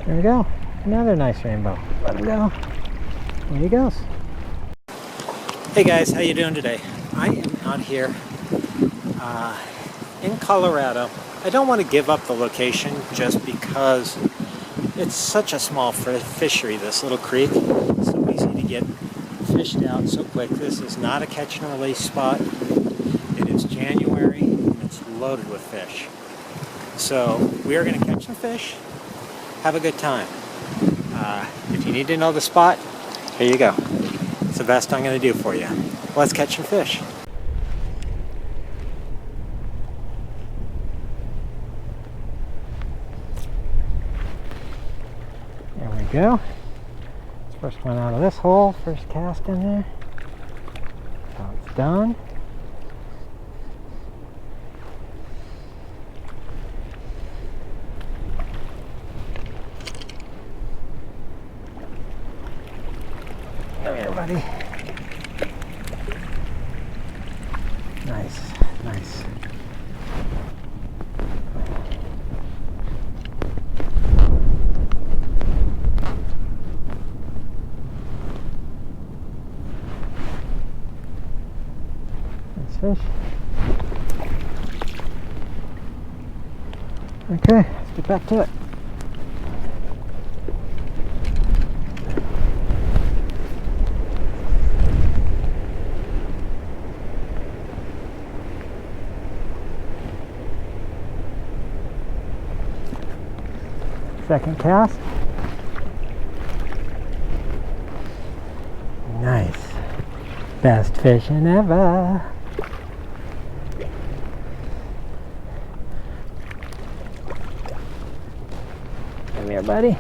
There we go. Another nice rainbow. Let him go. There he goes. Hey guys, how you doing today? I am out here in Colorado. I don't want to give up the location just because it's such a small fishery, this little creek. It's so easy to get fished out so quick. This is not a catch and release spot. It is January and it's loaded with fish. So we are going to catch some fish, have a good time. If you need to know the spot, here you go. It's the best I'm going to do for you. Let's catch some fish. There we go. First one out of this hole, first cast in there. So it's done. Come here, buddy. Nice, nice. Fish. Okay, let's get back to it. Second cast. Nice. Best fishing ever. Come here, buddy.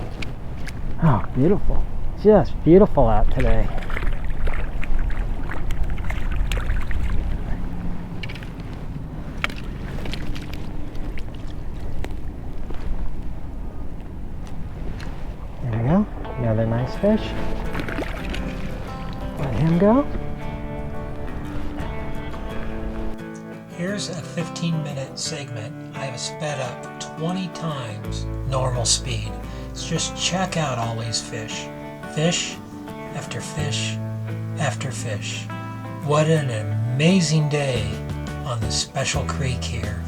Oh, beautiful. Just beautiful out today. There we go. Another nice fish. Let him go. Here's a 15-minute segment I have sped up 20 times normal speed. So just check out all these fish. Fish after fish after fish. What an amazing day on this special creek here,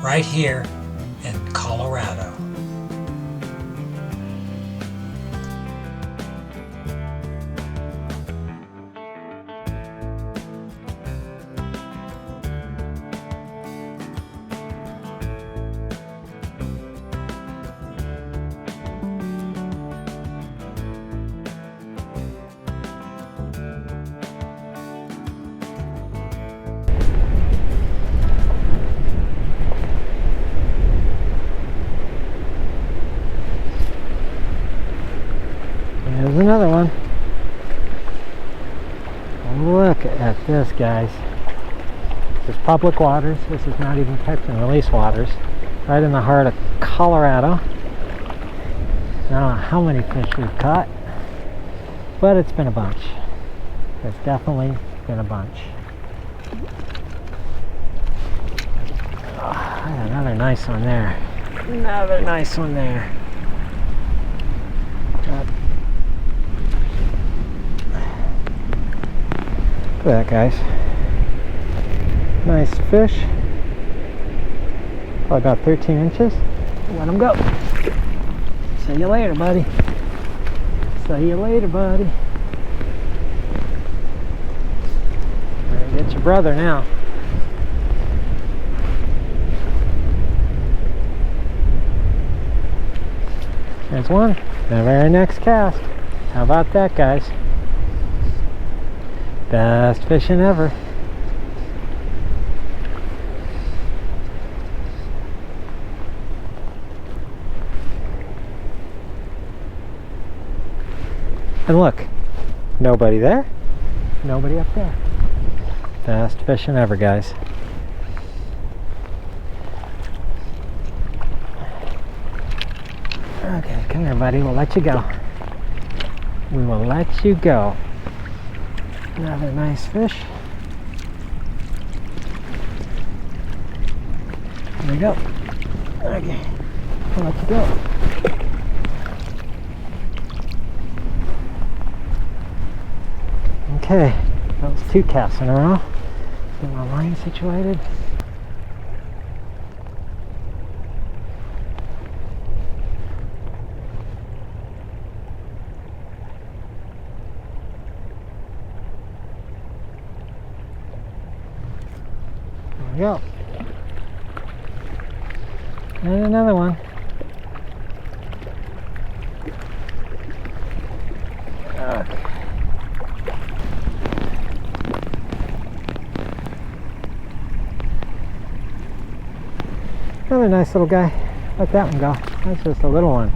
right here in Colorado. There's another one. Look at this, guys. This is public waters. This is not even catch and release waters. Right in the heart of Colorado. I don't know how many fish we've caught, but it's been a bunch. It's definitely been a bunch. Oh, another nice one there. Another nice one there. Look at that, guys. Nice fish. Probably about 13 inches. Let him go. See you later, buddy. See you later, buddy. Get your brother now. There's one. The very next cast. How about that, guys? Best fishing ever. And look, nobody there, nobody up there. Best fishing ever, guys. Okay, come here, buddy. We'll let you go. We will let you go. Another nice fish. There we go. Okay, I'll let you go. Okay, that was 2 casts in a row. Get my line situated. There we go. And another one. Okay. Another nice little guy. Let that one go. That's just a little one.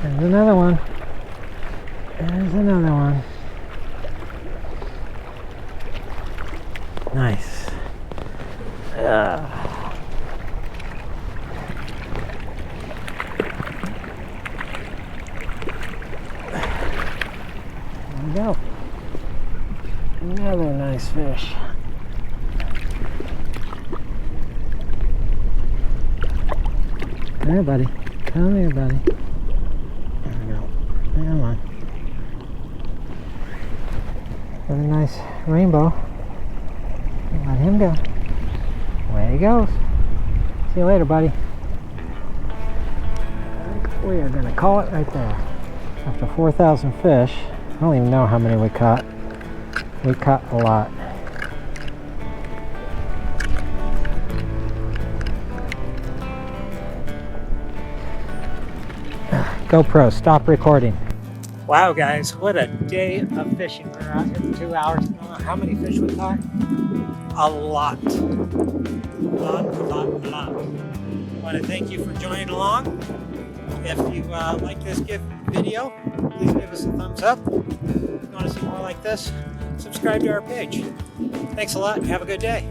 There's another one. There's another one. Nice. There we go. Another nice fish. Come here, buddy. Come here, buddy. There we go. Come on. Another nice rainbow. Let him go. Away he goes. See you later, buddy. We are going to call it right there. After 4,000 fish, I don't even know how many we caught. We caught a lot. GoPro, stop recording. Wow, guys, what a day of fishing. We were out here for 2 hours. I don't know how many fish we caught. A lot. I want to thank you for joining along. If you like this video, please give us a thumbs up. If you want to see more like this, subscribe to our page. Thanks a lot and have a good day.